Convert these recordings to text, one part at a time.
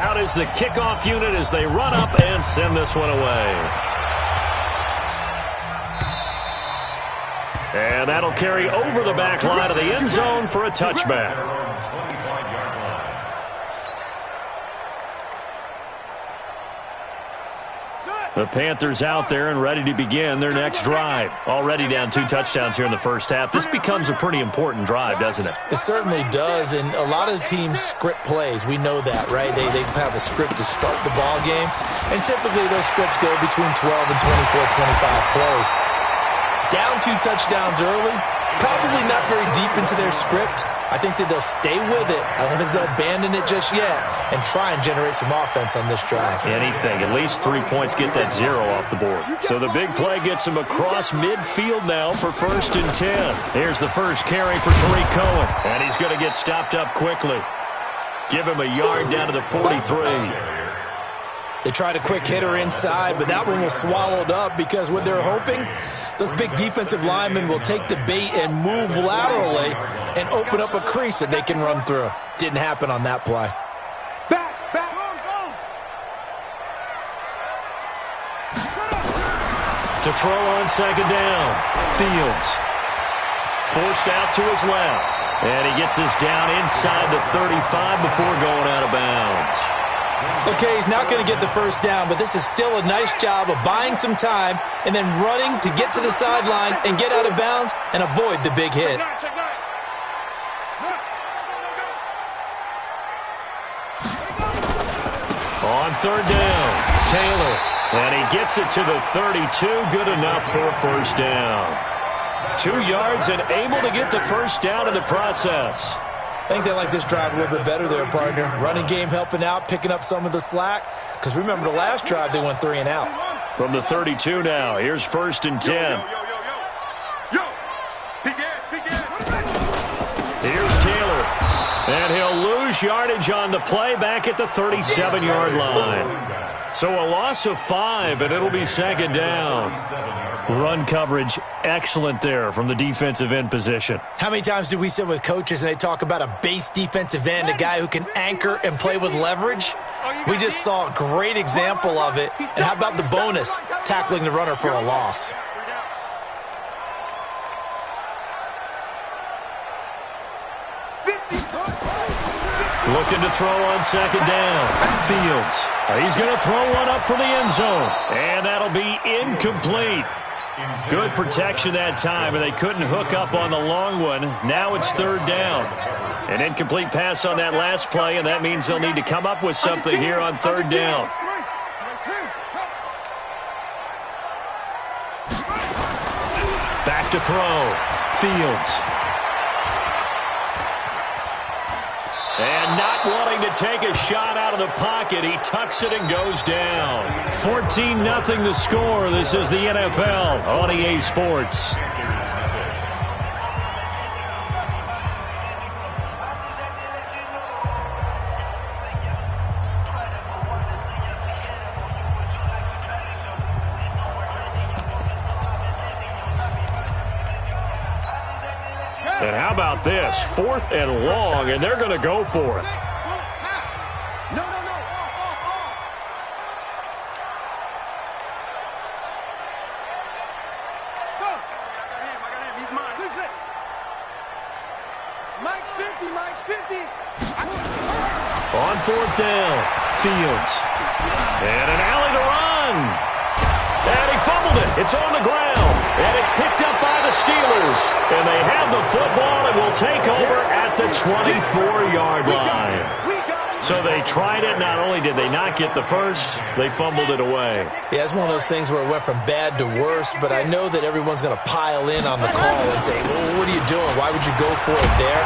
Out is the kickoff unit as they run up and send this one away. And that'll carry over the back line of the end zone for a touchback. The Panthers out there and ready to begin their next drive. Already down 2 touchdowns here in the first half. This becomes a pretty important drive, doesn't it? It certainly does, and a lot of teams script plays. We know that, right? They have a script to start the ball game, and typically those scripts go between 12 and 24, 25 plays. Down 2 touchdowns early, probably not very deep into their script. I think that they'll stay with it. I don't think they'll abandon it just yet and try and generate some offense on this drive. Anything. At least 3 points get that 0 off the board. So the big play gets him across midfield now for 1st and 10. Here's the first carry for Tariq Cohen. And he's going to get stopped up quickly. Give him a yard down to the 43. They tried a quick hitter inside, but that one was swallowed up because what they're hoping, those big defensive linemen will take the bait and move laterally and open up a crease that they can run through. Didn't happen on that play. Back. To throw on 2nd down. Fields. Forced out to his left. And he gets us down inside the 35 before going out of bounds. Okay, he's not going to get the first down, but this is still a nice job of buying some time and then running to get to the sideline and get out of bounds and avoid the big hit. On 3rd down, Taylor. And he gets it to the 32. Good enough for a first down. 2 yards and able to get the first down in the process. I think they like this drive a little bit better there, partner. Running game helping out, picking up some of the slack. Because remember the last drive, they went 3 and out. From the 32 now, here's 1st and 10. Here's Taylor. And he'll lose yardage on the play back at the 37-yard line. So a loss of 5, and it'll be 2nd down. Run coverage, excellent there from the defensive end position. How many times do we sit with coaches and they talk about a base defensive end, a guy who can anchor and play with leverage? We just saw a great example of it. And how about the bonus, tackling the runner for a loss? Looking to throw on 2nd down. Fields. He's going to throw one up for the end zone. And that'll be incomplete. Good protection that time, and they couldn't hook up on the long one. Now it's 3rd down. An incomplete pass on that last play, and that means they'll need to come up with something here on 3rd down. Back to throw. Fields. And not wanting to take a shot out of the pocket, he tucks it and goes down. 14-0 the score. This is the NFL on EA Sports. And how about this? 4th and long, and they're going to go for it. No. Go. I got him. He's mine. Mike's 50. On 4th down, Fields. And an alley to run. And he fumbled it. It's on the ground. And it's picked up by the Steelers. And they have the football and will take over at the 24-yard line. So they tried it. Not only did they not get the first, they fumbled it away. Yeah, it's one of those things where it went from bad to worse, but I know that everyone's going to pile in on the call and say, well, what are you doing? Why would you go for it there?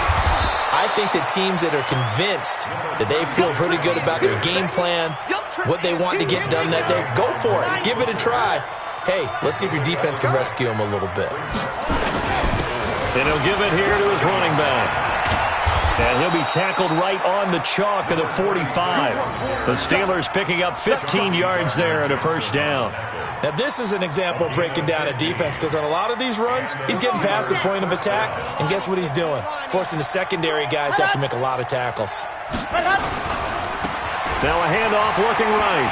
I think that teams that are convinced that they feel pretty good about their game plan, what they want to get done that day, go for it. Give it a try. Hey, let's see if your defense can rescue him a little bit. And he'll give it here to his running back. And he'll be tackled right on the chalk of the 45. The Steelers picking up 15 yards there and a first down. Now, this is an example of breaking down a defense because on a lot of these runs, he's getting past the point of attack, and guess what he's doing? Forcing the secondary guys to have to make a lot of tackles. Now a handoff looking right.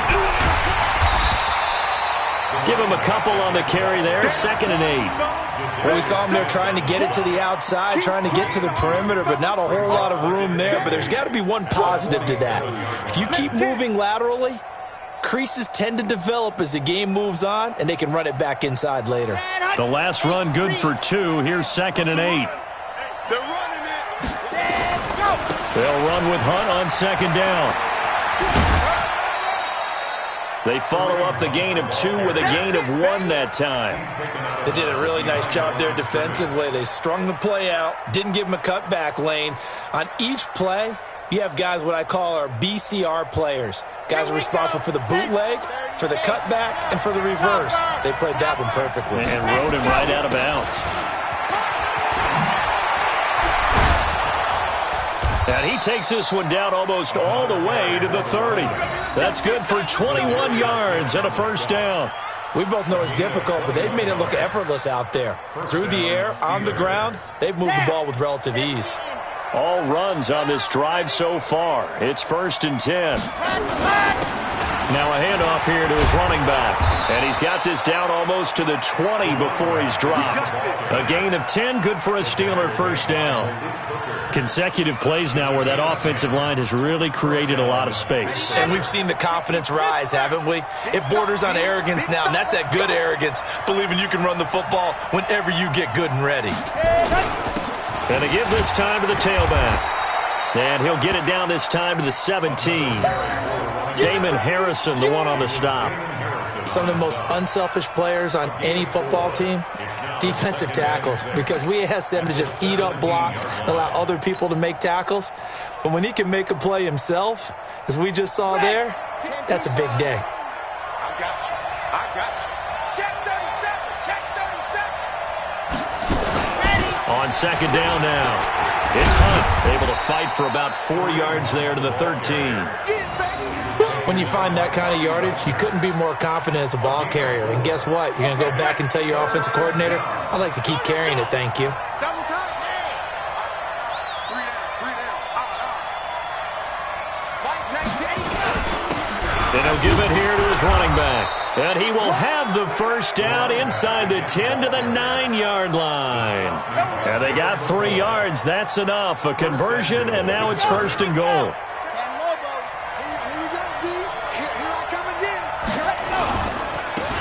Give him a couple on the carry there. 2nd and 8. Well, we saw him there trying to get it to the outside, trying to get to the perimeter, but not a whole lot of room there. But there's got to be one positive to that. If you keep moving laterally, creases tend to develop as the game moves on, and they can run it back inside later. The last run good for 2. Here's 2nd and 8. They'll run with Hunt on 2nd down. They follow up the gain of 2 with a gain of 1 that time. They did a really nice job there defensively. They strung the play out, didn't give him a cutback lane. On each play, you have guys what I call our BCR players. Guys are responsible for the bootleg, for the cutback, and for the reverse. They played that one perfectly. And rode him right out of bounds. And he takes this one down almost all the way to the 30. That's good for 21 yards and a 1st down. We both know it's difficult, but they've made it look effortless out there. Through the air, on the ground, they've moved the ball with relative ease. All runs on this drive so far. It's 1st and 10. Now a handoff here to his running back. And he's got this down almost to the 20 before he's dropped. A gain of 10, good for a Steeler 1st down. Consecutive plays now where that offensive line has really created a lot of space. And we've seen the confidence rise, haven't we? It borders on arrogance now, and that's that good arrogance, believing you can run the football whenever you get good and ready. And to give this time to the tailback. And he'll get it down this time to the 17. Damon Harrison, the one on the stop. Some of the most unselfish players on any football team, defensive tackles, because we ask them to just eat up blocks and allow other people to make tackles. But when he can make a play himself, as we just saw there, that's a big day. I got you. I got you. Check 37. Check 37. Ready. On 2nd down now. It's Hunt, able to fight for about 4 yards there to the 13. When you find that kind of yardage, you couldn't be more confident as a ball carrier. And guess what? You're going to go back and tell your offensive coordinator, I'd like to keep carrying it, thank you. Double time. 3 down. And he'll give it here to his running back. And he will have the 1st down inside the 10 to the 9-yard line. And they got 3 yards. That's enough. A conversion, and now it's 1st and goal.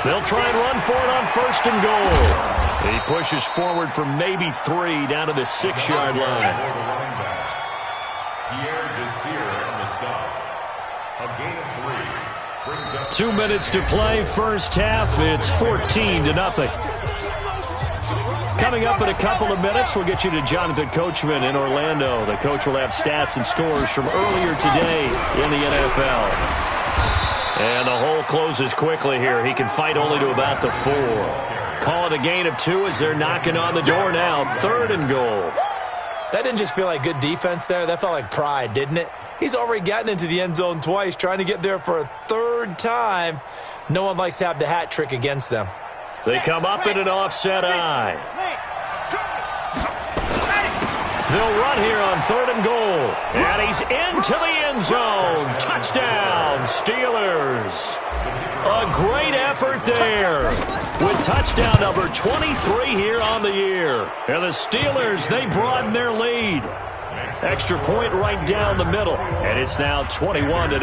They'll try and run for it on 1st and goal. He pushes forward for maybe 3 down to the 6-yard line. 2 minutes to play, first half. It's 14-0. Coming up in a couple of minutes, we'll get you to Jonathan Coachman in Orlando. The coach will have stats and scores from earlier today in the NFL. And the hole closes quickly here. He can fight only to about the 4. Call it a gain of 2 as they're knocking on the door now. 3rd and goal. That didn't just feel like good defense there. That felt like pride, didn't it? He's already gotten into the end zone twice, trying to get there for a 3rd time. No one likes to have the hat trick against them. They come up in an offset eye. They'll run here on 3rd and goal. And he's into the end zone. Touchdown, Steelers. A great effort there with touchdown number 23 here on the year. And the Steelers, they broaden their lead. Extra point right down the middle. And it's now 21-0.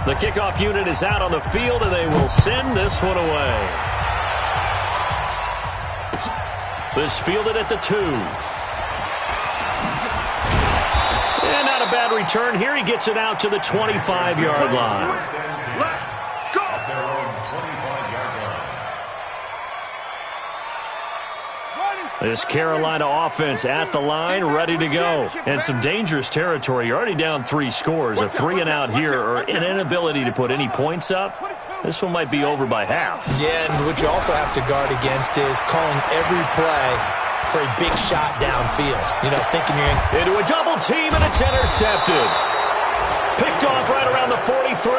The kickoff unit is out on the field, and they will send this one away. This fielded at the 2. And not a bad return here. He gets it out to the 25-yard line. This Carolina offense at the line, ready to go. And some dangerous territory. You're already down 3 scores. A 3-and-out here, or an inability to put any points up. This one might be over by half. Yeah, and what you also have to guard against is calling every play for a big shot downfield. You know, thinking you're into a double team, and it's intercepted. Picked off right around the 43.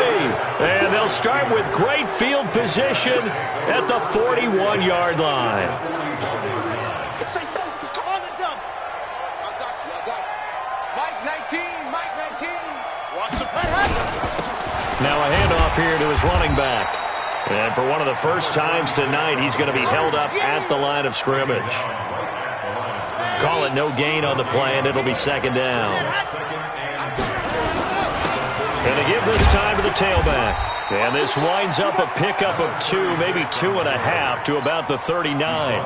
And they'll start with great field position at the 41-yard line. Now a handoff here to his running back. And for one of the first times tonight, he's going to be held up at the line of scrimmage. Call it no gain on the play, and it'll be second down. And they give this time to the tailback. And this winds up a pickup of 2, maybe 2.5 to about the 39.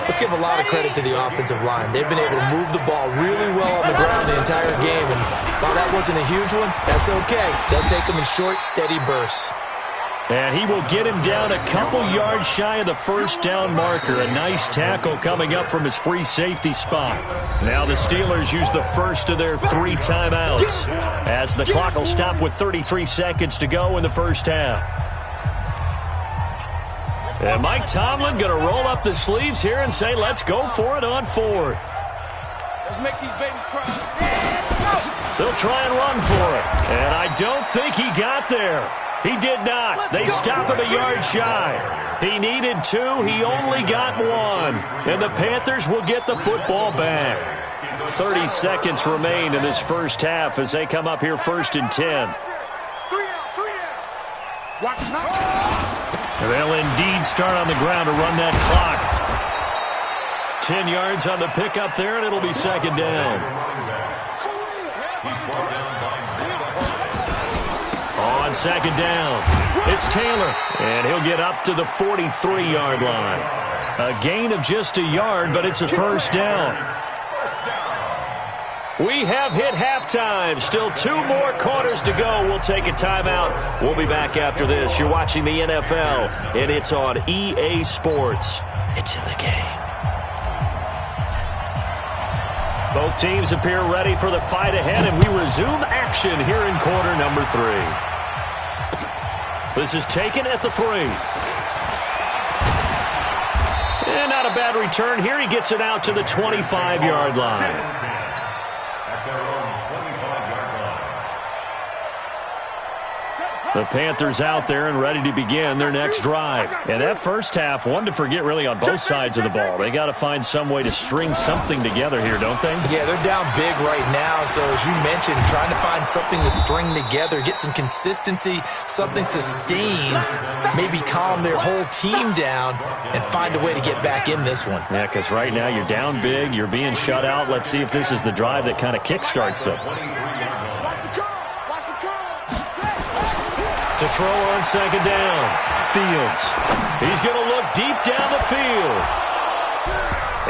Let's give a lot of credit to the offensive line. They've been able to move the ball really well on the ground the entire game. And while that wasn't a huge one, that's okay. They'll take them in short, steady bursts. And he will get him down a couple yards shy of the first down marker. A nice tackle coming up from his free safety spot. Now the Steelers use the first of their 3 timeouts as the clock will stop with 33 seconds to go in the first half. And Mike Tomlin going to roll up the sleeves here and say, let's go for it on 4th. Let's make these babies cry. They'll try and run for it. And I don't think he got there. He did not. They stop him a yard shy. He needed 2. He only got 1. And the Panthers will get the football back. 30 seconds remain in this first half as they come up here 1st and 10. They'll indeed start on the ground to run that clock. 10 yards on the pickup there, and it'll be second down. On second down, it's Taylor, and he'll get up to the 43-yard line. A gain of just a yard, but it's a first down. We have hit halftime. Still 2 more quarters to go. We'll take a timeout. We'll be back after this. You're watching the NFL, and it's on EA Sports. It's in the game. Both teams appear ready for the fight ahead, and we resume action here in quarter number 3. This is taken at the 3. And not a bad return here. He gets it out to the 25-yard line. The Panthers out there and ready to begin their next drive. And that first half, one to forget really on both sides of the ball. They got to find some way to string something together here, don't they? Yeah, they're down big right now. So as you mentioned, trying to find something to string together, get some consistency, something sustained, maybe calm their whole team down and find a way to get back in this one. Yeah, because right now you're down big, you're being shut out. Let's see if this is the drive that kind of kickstarts them. To throw on second down, Fields. He's going to look deep down the field.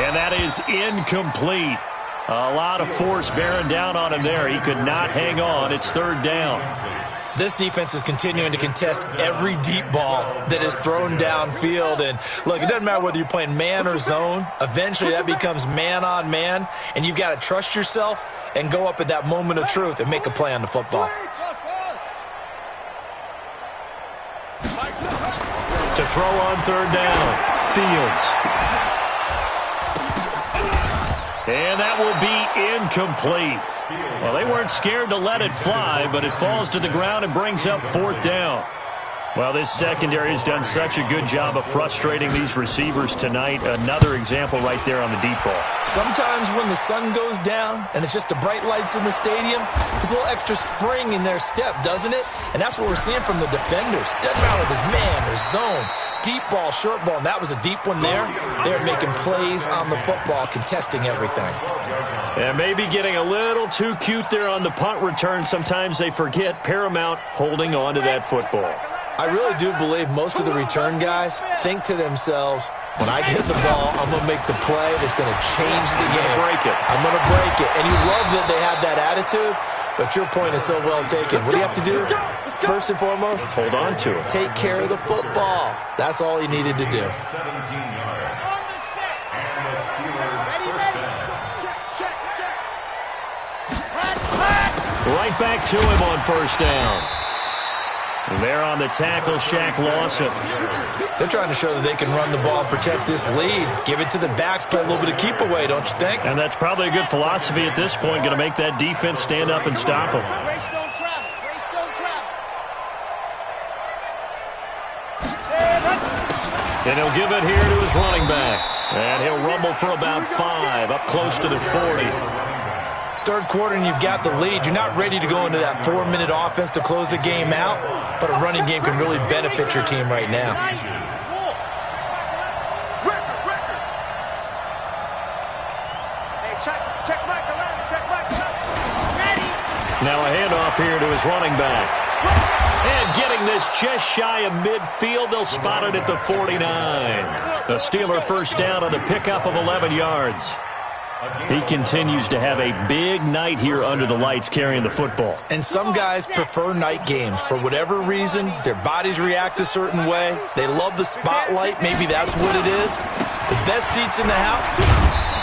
And that is incomplete. A lot of force bearing down on him there. He could not hang on. It's third down. This defense is continuing to contest every deep ball that is thrown downfield. And, look, it doesn't matter whether you're playing man or zone. Eventually that becomes man on man. And you've got to trust yourself and go up at that moment of truth and make a play on the football. To throw on third down, Fields. And that will be incomplete. Well, they weren't scared to let it fly, but it falls to the ground and brings up 4th down. Well, this secondary has done such a good job of frustrating these receivers tonight. Another example right there on the deep ball. Sometimes when the sun goes down and it's just the bright lights in the stadium, there's a little extra spring in their step, doesn't it? And that's what we're seeing from the defenders. Doesn't matter if it's man or zone, deep ball, short ball, and that was a deep one there. They're making plays on the football, contesting everything. And maybe getting a little too cute there on the punt return. Sometimes they forget paramount holding on to that football. I really do believe most of the return guys think to themselves, when I get the ball, I'm going to make the play that's going to change the game. Break it. I'm going to break it. And you love that they have that attitude, but your point is so well taken. What do you have to do? First and foremost, hold on to it. Take care of the football. That's all he needed to do. Right back to him on first down. There on the tackle, Shaq Lawson. They're trying to show that they can run the ball and protect this lead. Give it to the backs, play a little bit of keep away, don't you think? And that's probably a good philosophy at this point, going to make that defense stand up and stop them. And he'll give it here to his running back. And he'll rumble for about 5, up close to the 40. Third quarter and you've got the lead. You're not ready to go into that 4-minute offense to close the game out, but a running game can really benefit your team right now. Now a handoff here to his running back. And getting this just shy of midfield, they'll spot it at the 49. The Steeler first down on the pickup of 11 yards. He continues to have a big night here under the lights carrying the football. And some guys prefer night games. For whatever reason, their bodies react a certain way. They love the spotlight. Maybe that's what it is. The best seats in the house,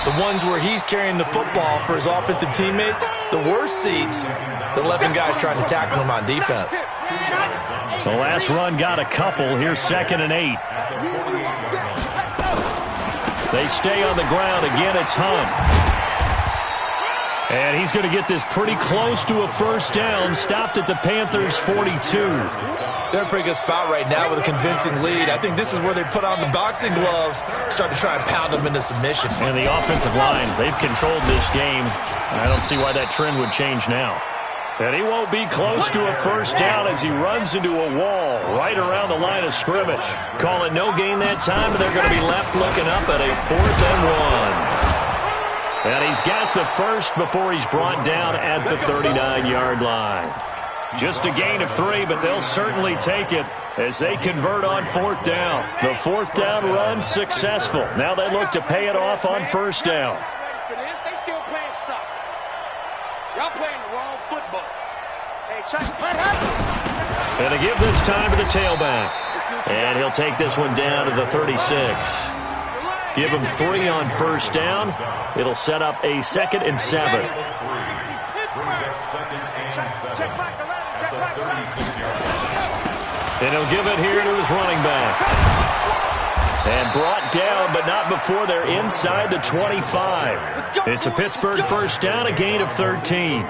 the ones where he's carrying the football for his offensive teammates. The worst seats, the 11 guys trying to tackle him on defense. The last run got a couple. Here's 2nd and 8. They stay on the ground. Again, it's Hunt. And he's going to get this pretty close to a first down. Stopped at the Panthers' 42. They're in a pretty good spot right now with a convincing lead. I think this is where they put on the boxing gloves, start to try and pound them into submission. And the offensive line, they've controlled this game. I don't see why that trend would change now. And he won't be close to a first down as he runs into a wall right around the line of scrimmage. Call it no gain that time, and they're going to be left looking up at a 4th and 1. And he's got the first before he's brought down at the 39-yard line. Just a gain of 3, but they'll certainly take it as they convert on 4th down. The 4th down run successful. Now they look to pay it off on first down. They still playing soccer. Y'all playing the wrong football. Hey, Chuck, And to give this time to the tailback. And he'll take this one down to the 36. Give him 3 on first down. It'll set up a 2nd and 7. And he'll give it here to his running back. And brought down, but not before they're inside the 25. It's a Pittsburgh first down, a gain of 13.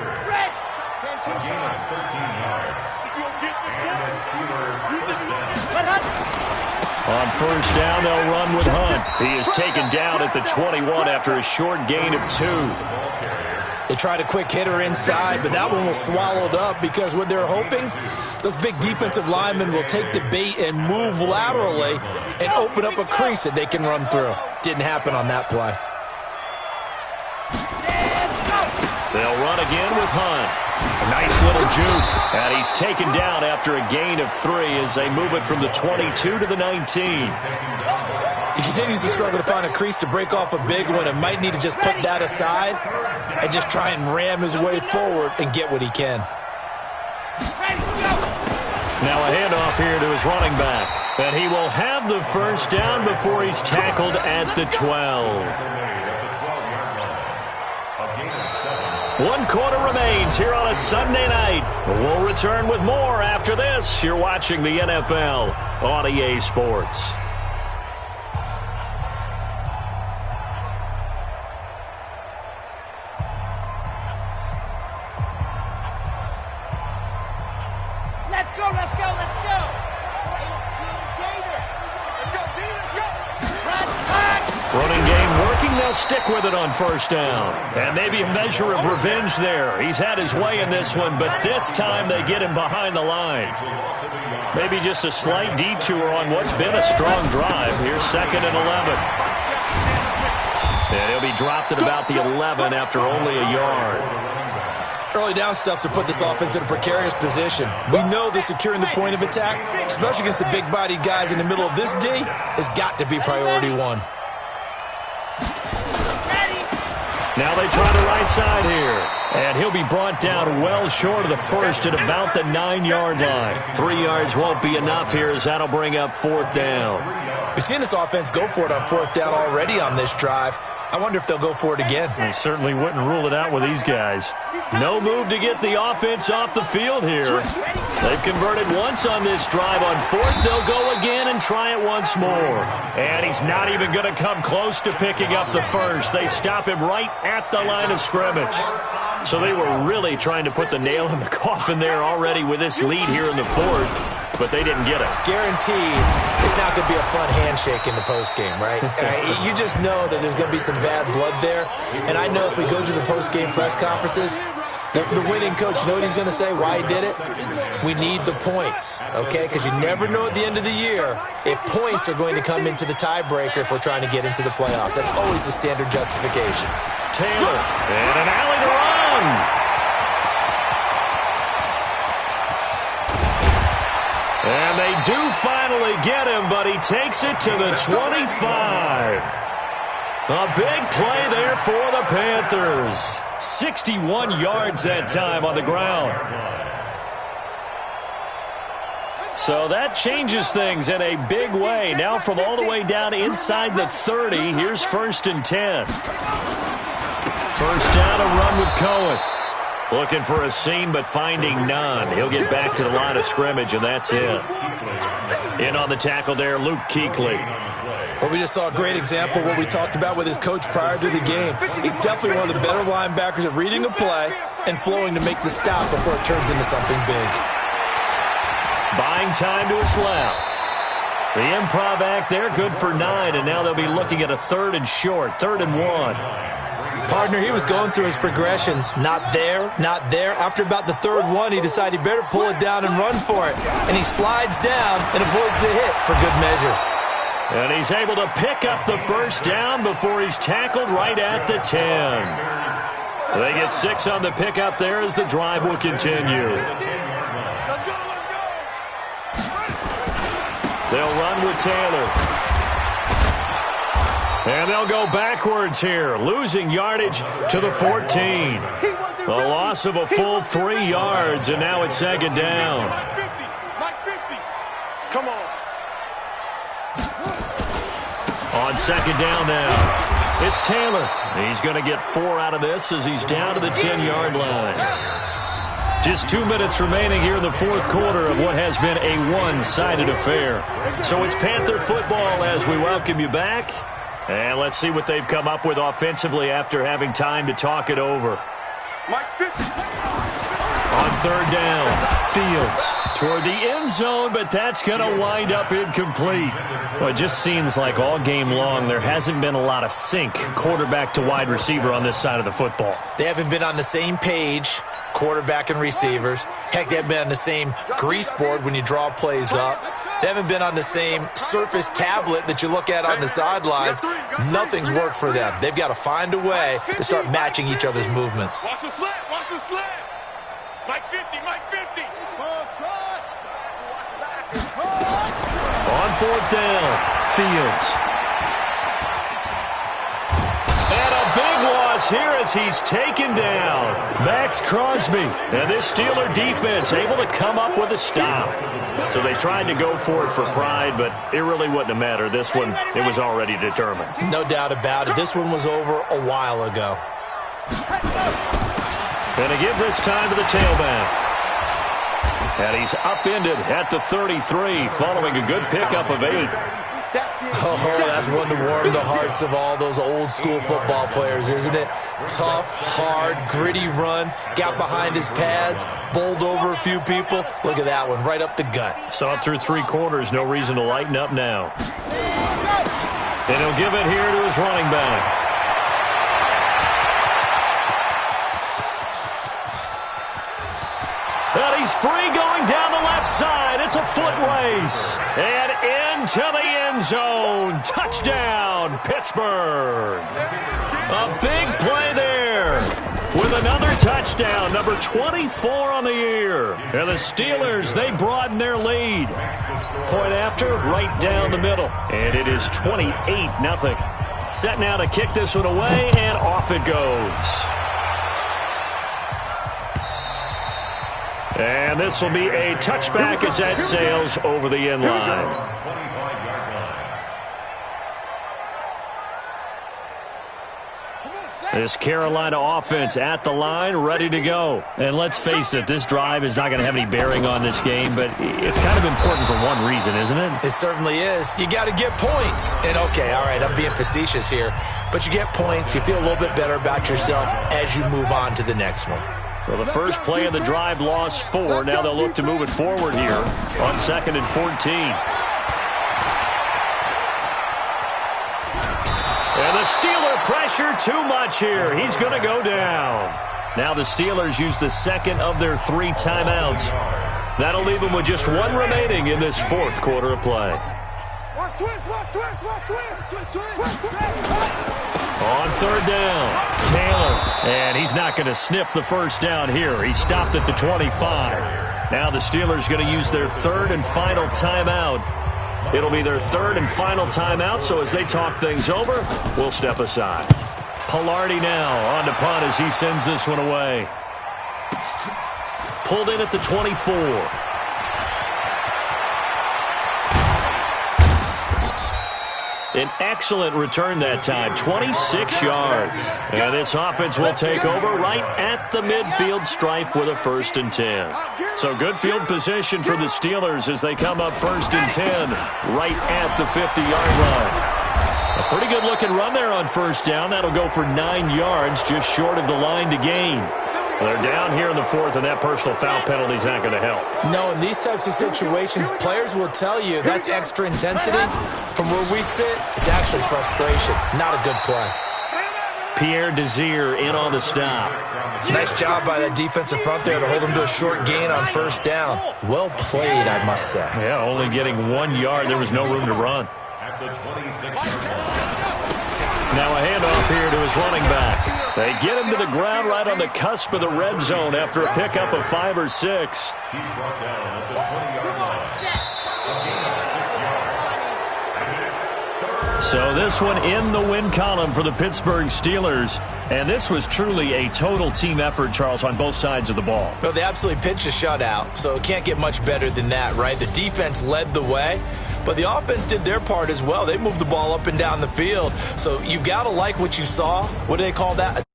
On first down, they'll run with Hunt. He is taken down at the 21 after a short gain of 2. They tried a quick hitter inside, but that one was swallowed up because what they're hoping, those big defensive linemen will take the bait and move laterally and open up a crease that they can run through. Didn't happen on that play. They'll run again with Hunt. A nice little juke. And he's taken down after a gain of 3 as they move it from the 22 to the 19. He continues to struggle to find a crease to break off a big one and might need to just put that aside and just try and ram his way forward and get what he can. Now a handoff here to his running back. And he will have the first down before he's tackled at the 12. 1 quarter remains here on a Sunday night. We'll return with more after this. You're watching the NFL on EA Sports. Let's go, let's go, let's go. 18 Gator. Let's go, D, let's go. Running game working. They'll stick with it on first down. And maybe a measure of revenge there. He's had his way in this one, but this time they get him behind the line. Maybe just a slight detour on what's been a strong drive. Here's 2nd and 11. And he'll be dropped at about the 11 after only a yard. Early down stuff to put this offense in a precarious position. We know that securing the point of attack, especially against the big-bodied guys in the middle of this D, has got to be priority 1. Now they try the right side here. And he'll be brought down well short of the first at about the 9-yard line. 3 yards won't be enough here as that'll bring up 4th down. We've seen this offense go for it on 4th down already on this drive. I wonder if they'll go for it again. I certainly wouldn't rule it out with these guys. No move to get the offense off the field here. They've converted once on this drive. On 4th, they'll go again and try it once more. And he's not even going to come close to picking up the first. They stop him right at the line of scrimmage. So they were really trying to put the nail in the coffin there already with this lead here in the 4th. but they didn't get it. Guaranteed it's not going to be a fun handshake in the postgame, right? You just know that there's going to be some bad blood there. And I know if we go to the postgame press conferences, the winning coach, you know what he's going to say, why he did it? We need the points, okay? Because you never know at the end of the year if points are going to come into the tiebreaker if we're trying to get into the playoffs. That's always the standard justification. Taylor, and an alley to run. And they do finally get him, but he takes it to the 25. A big play there for the Panthers. 61 yards that time on the ground. So that changes things in a big way. Now from all the way down inside the 30, here's 1st and 10. First down, a run with Cohen. Looking for a seam, but finding none. He'll get back to the line of scrimmage, and that's it. In on the tackle there, Luke Kuechly. Well, we just saw a great example of what we talked about with his coach prior to the game. He's definitely one of the better linebackers at reading a play and flowing to make the stop before it turns into something big. Buying time to his left. The improv act there, good for 9, and now they'll be looking at a 3rd and short, 3rd and 1. Partner, he was going through his progressions. Not there, not there. After about the 3rd one, he decided he better pull it down and run for it. And he slides down and avoids the hit for good measure. And he's able to pick up the first down before he's tackled right at the 10. They get 6 on the pickup there as the drive will continue. They'll run with Taylor. And they'll go backwards here, losing yardage to the 14. A loss of a full 3 yards, and now it's 2nd down. Come on. On 2nd down now, it's Taylor. He's going to get 4 out of this as he's down to the 10-yard line. Just 2 minutes remaining here in the 4th quarter of what has been a one-sided affair. So it's Panther football as we welcome you back. And let's see what they've come up with offensively after having time to talk it over. On 3rd down, Fields toward the end zone, but that's going to wind up incomplete. Well, it just seems like all game long there hasn't been a lot of sync quarterback to wide receiver on this side of the football. They haven't been on the same page, quarterback and receivers. Heck, they haven't been on the same grease board when you draw plays up. They haven't been on the same surface tablet that you look at on the sidelines. Nothing's worked for them. They've got to find a way to start matching each other's movements. Watch the slant. Watch the slant. Mike 50. Mike 50. On 4th down, Fields. And a big loss here as he's taken down. Max Crosby. And this Steeler defense able to come up with a stop. So they tried to go for it for pride, but it really wouldn't have mattered. This one, it was already determined. No doubt about it. This one was over a while ago. And to give this time to the tailback. And he's upended at the 33 following a good pickup of 8. Oh, that's one to warm the hearts of all those old school football players, isn't it? Tough, hard, gritty run, got behind his pads, bowled over a few people. Look at that one, right up the gut. Saw it through 3 quarters, no reason to lighten up now. And he'll give it here to his running back. And he's free going down the left side. It's a foot race. And into the end zone. Touchdown, Pittsburgh. A big play there with another touchdown, number 24 on the year. And the Steelers, they broaden their lead. Point after, right down the middle. And it is 28-0. Set now to kick this one away, and off it goes. And this will be a touchback as that sails over the end line. This Carolina offense at the line, ready to go. And let's face it, this drive is not going to have any bearing on this game, but it's kind of important for one reason, isn't it? It certainly is. You got to get points. And, okay, all right, I'm being facetious here. But you get points, you feel a little bit better about yourself as you move on to the next one. Well, the first play of the drive lost 4. Now they'll look to move it forward here on 2nd and 14. And the Steeler pressure too much here. He's going to go down. Now the Steelers use the second of their 3 timeouts. That'll leave them with just 1 remaining in this 4th quarter of play. On 3rd down, Taylor. And he's not going to sniff the first down here. He stopped at the 25. Now the Steelers going to use their 3rd and final timeout. It'll be their 3rd and final timeout, so as they talk things over, we'll step aside. Pilardi now on to punt as he sends this one away. Pulled in at the 24. An excellent return that time, 26 yards. And this offense will take over right at the midfield stripe with a 1st and 10. So good field position for the Steelers as they come up 1st and 10 right at the 50-yard line. A pretty good-looking run there on 1st down. That'll go for 9 yards, just short of the line to gain. They're down here in the 4th, and that personal foul penalty is not going to help. No, in these types of situations, players will tell you that's extra intensity. From where we sit, it's actually frustration. Not a good play. Pierre Desir in on the stop. Nice job by that defensive front there to hold him to a short gain on 1st down. Well played, I must say. Yeah, only getting 1 yard. There was no room to run. Now a handoff here to his running back. They get him to the ground right on the cusp of the red zone after a pickup of 5 or 6. So this one in the win column for the Pittsburgh Steelers. And this was truly a total team effort, Charles, on both sides of the ball. Well, they absolutely pitched a shutout, so it can't get much better than that, right? The defense led the way, but the offense did their part as well. They moved the ball up and down the field. So you've got to like what you saw. What do they call that? A